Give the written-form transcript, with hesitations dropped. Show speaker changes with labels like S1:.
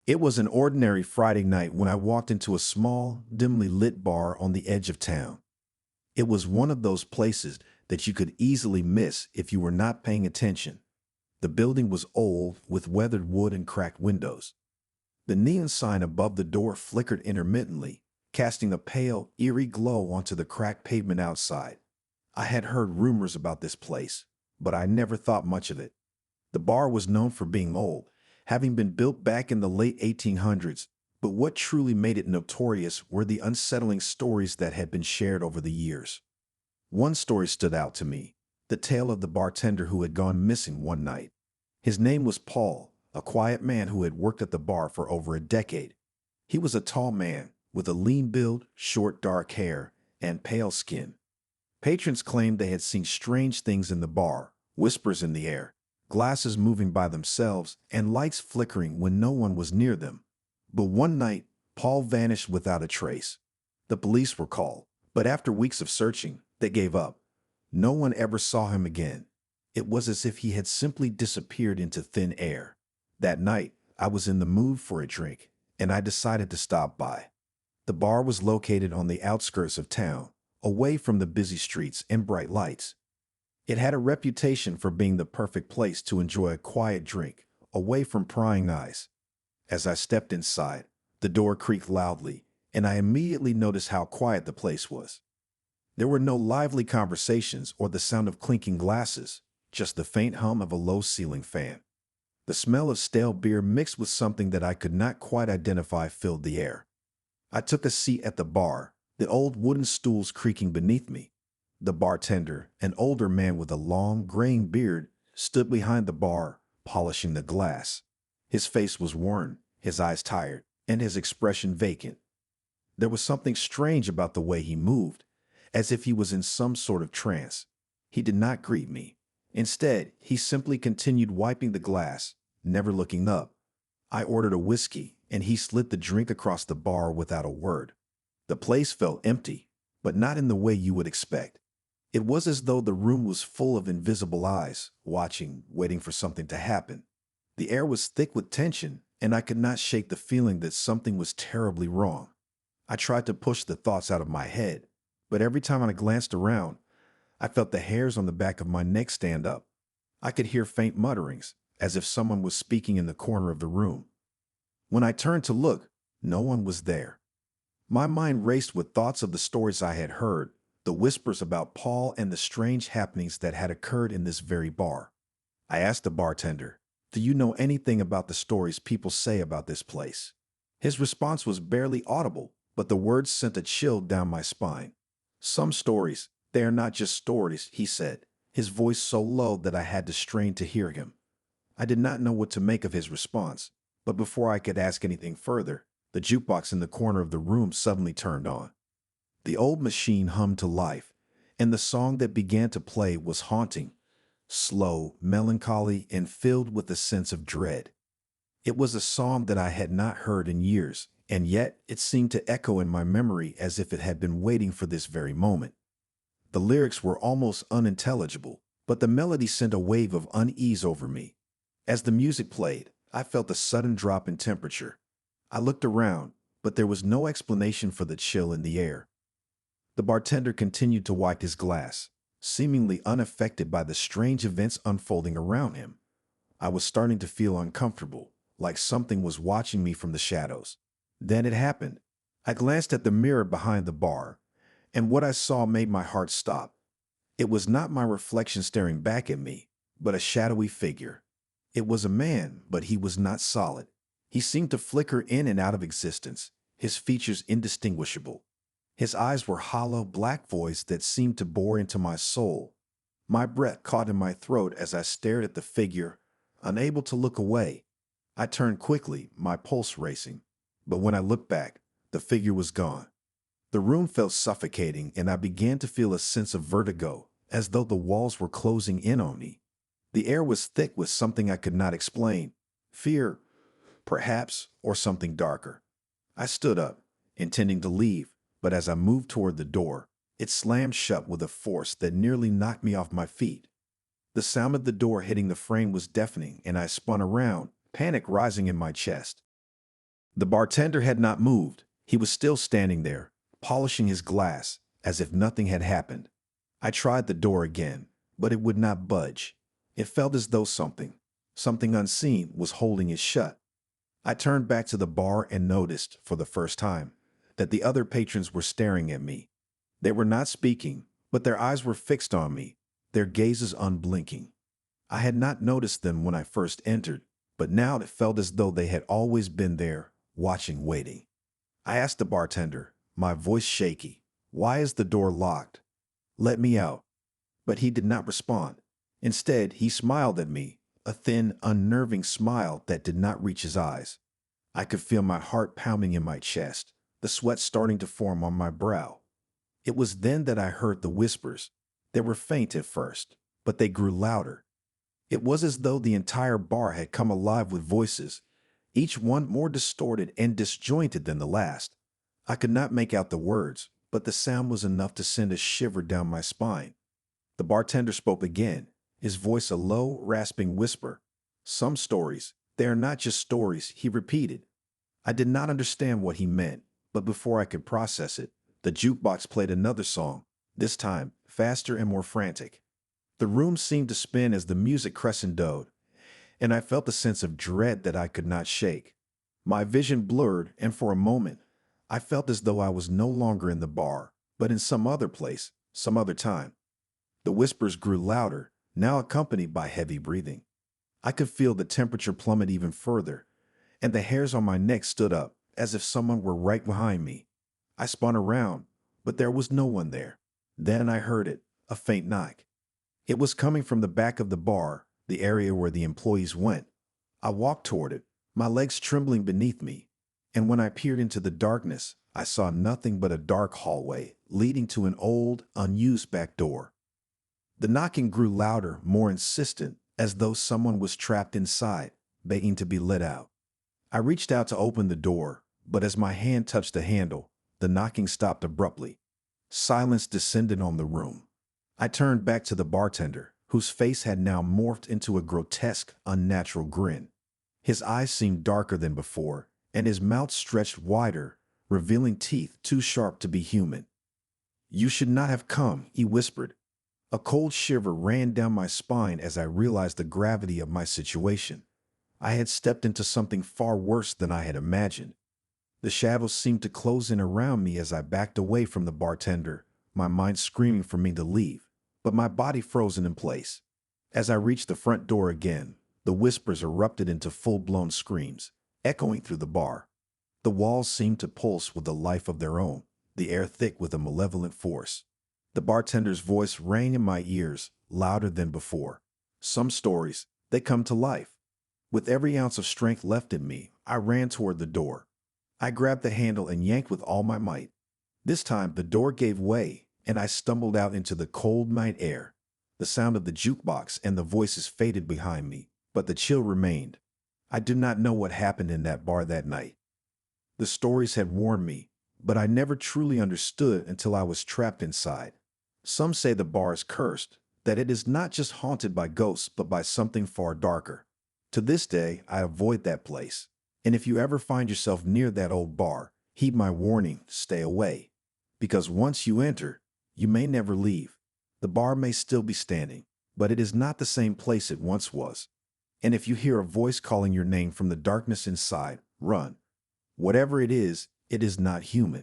S1: It was an ordinary Friday night when I walked into a small, dimly lit bar on the edge of town. It was one of those places that you could easily miss if you were not paying attention. The building was old, with weathered wood and cracked windows. The neon sign above the door flickered intermittently, casting a pale, eerie glow onto the cracked pavement outside. I had heard rumors about this place, but I never thought much of it. The bar was known for being old, having been built back in the late 1800s, but what truly made it notorious were the unsettling stories that had been shared over the years. One story stood out to me, the tale of the bartender who had gone missing one night. His name was Paul, a quiet man who had worked at the bar for over a decade. He was a tall man, with a lean build, short dark hair, and pale skin. Patrons claimed they had seen strange things in the bar, whispers in the air, glasses moving by themselves, and lights flickering when no one was near them. But one night, Paul vanished without a trace. The police were called, but after weeks of searching, they gave up. No one ever saw him again. It was as if he had simply disappeared into thin air. That night, I was in the mood for a drink, and I decided to stop by. The bar was located on the outskirts of town, away from the busy streets and bright lights. It had a reputation for being the perfect place to enjoy a quiet drink, away from prying eyes. As I stepped inside, the door creaked loudly, and I immediately noticed how quiet the place was. There were no lively conversations or the sound of clinking glasses, just the faint hum of a low-ceiling fan. The smell of stale beer mixed with something that I could not quite identify filled the air. I took a seat at the bar, the old wooden stools creaking beneath me. The bartender, an older man with a long, graying beard, stood behind the bar, polishing the glass. His face was worn, his eyes tired, and his expression vacant. There was something strange about the way he moved, as if he was in some sort of trance. He did not greet me. Instead, he simply continued wiping the glass, never looking up. I ordered a whiskey, and he slid the drink across the bar without a word. The place felt empty, but not in the way you would expect. It was as though the room was full of invisible eyes, watching, waiting for something to happen. The air was thick with tension, and I could not shake the feeling that something was terribly wrong. I tried to push the thoughts out of my head, but every time I glanced around, I felt the hairs on the back of my neck stand up. I could hear faint mutterings, as if someone was speaking in the corner of the room. When I turned to look, no one was there. My mind raced with thoughts of the stories I had heard, the whispers about Paul and the strange happenings that had occurred in this very bar. I asked the bartender, "Do you know anything about the stories people say about this place?" His response was barely audible, but the words sent a chill down my spine. "Some stories, they are not just stories," he said, his voice so low that I had to strain to hear him. I did not know what to make of his response, but before I could ask anything further, the jukebox in the corner of the room suddenly turned on. The old machine hummed to life, and the song that began to play was haunting, slow, melancholy, and filled with a sense of dread. It was a song that I had not heard in years, and yet it seemed to echo in my memory as if it had been waiting for this very moment. The lyrics were almost unintelligible, but the melody sent a wave of unease over me. As the music played, I felt a sudden drop in temperature. I looked around, but there was no explanation for the chill in the air. The bartender continued to wipe his glass, seemingly unaffected by the strange events unfolding around him. I was starting to feel uncomfortable, like something was watching me from the shadows. Then it happened. I glanced at the mirror behind the bar, and what I saw made my heart stop. It was not my reflection staring back at me, but a shadowy figure. It was a man, but he was not solid. He seemed to flicker in and out of existence, his features indistinguishable. His eyes were hollow, black voids that seemed to bore into my soul. My breath caught in my throat as I stared at the figure, unable to look away. I turned quickly, my pulse racing. But when I looked back, the figure was gone. The room felt suffocating, and I began to feel a sense of vertigo, as though the walls were closing in on me. The air was thick with something I could not explain. Fear, perhaps, or something darker. I stood up, intending to leave, but as I moved toward the door, it slammed shut with a force that nearly knocked me off my feet. The sound of the door hitting the frame was deafening, and I spun around, panic rising in my chest. The bartender had not moved. He was still standing there, polishing his glass, as if nothing had happened. I tried the door again, but it would not budge. It felt as though something unseen, was holding it shut. I turned back to the bar and noticed, for the first time, that the other patrons were staring at me. They were not speaking, but their eyes were fixed on me, their gazes unblinking. I had not noticed them when I first entered, but now it felt as though they had always been there, watching, waiting. I asked the bartender, my voice shaky, "Why is the door locked? Let me out." But he did not respond. Instead, he smiled at me, a thin, unnerving smile that did not reach his eyes. I could feel my heart pounding in my chest, the sweat starting to form on my brow. It was then that I heard the whispers. They were faint at first, but they grew louder. It was as though the entire bar had come alive with voices, each one more distorted and disjointed than the last. I could not make out the words, but the sound was enough to send a shiver down my spine. The bartender spoke again, his voice a low, rasping whisper. "Some stories, they are not just stories," he repeated. I did not understand what he meant, but before I could process it, the jukebox played another song, this time faster and more frantic. The room seemed to spin as the music crescendoed, and I felt a sense of dread that I could not shake. My vision blurred, and for a moment, I felt as though I was no longer in the bar, but in some other place, some other time. The whispers grew louder, now accompanied by heavy breathing. I could feel the temperature plummet even further, and the hairs on my neck stood up, as if someone were right behind me. I spun around, but there was no one there. Then I heard it, a faint knock. It was coming from the back of the bar, the area where the employees went. I walked toward it, my legs trembling beneath me, and when I peered into the darkness, I saw nothing but a dark hallway leading to an old, unused back door. The knocking grew louder, more insistent, as though someone was trapped inside, begging to be let out. I reached out to open the door, but as my hand touched the handle, the knocking stopped abruptly. Silence descended on the room. I turned back to the bartender, whose face had now morphed into a grotesque, unnatural grin. His eyes seemed darker than before, and his mouth stretched wider, revealing teeth too sharp to be human. "You should not have come," he whispered. A cold shiver ran down my spine as I realized the gravity of my situation. I had stepped into something far worse than I had imagined. The shadows seemed to close in around me as I backed away from the bartender, my mind screaming for me to leave, but my body frozen in place. As I reached the front door again, the whispers erupted into full-blown screams, echoing through the bar. The walls seemed to pulse with a life of their own, the air thick with a malevolent force. The bartender's voice rang in my ears, louder than before. "Some stories, they come to life." With every ounce of strength left in me, I ran toward the door. I grabbed the handle and yanked with all my might. This time, the door gave way, and I stumbled out into the cold night air. The sound of the jukebox and the voices faded behind me, but the chill remained. I do not know what happened in that bar that night. The stories had warned me, but I never truly understood until I was trapped inside. Some say the bar is cursed, that it is not just haunted by ghosts, but by something far darker. To this day, I avoid that place. And if you ever find yourself near that old bar, heed my warning, stay away. Because once you enter, you may never leave. The bar may still be standing, but it is not the same place it once was. And if you hear a voice calling your name from the darkness inside, run. Whatever it is not human.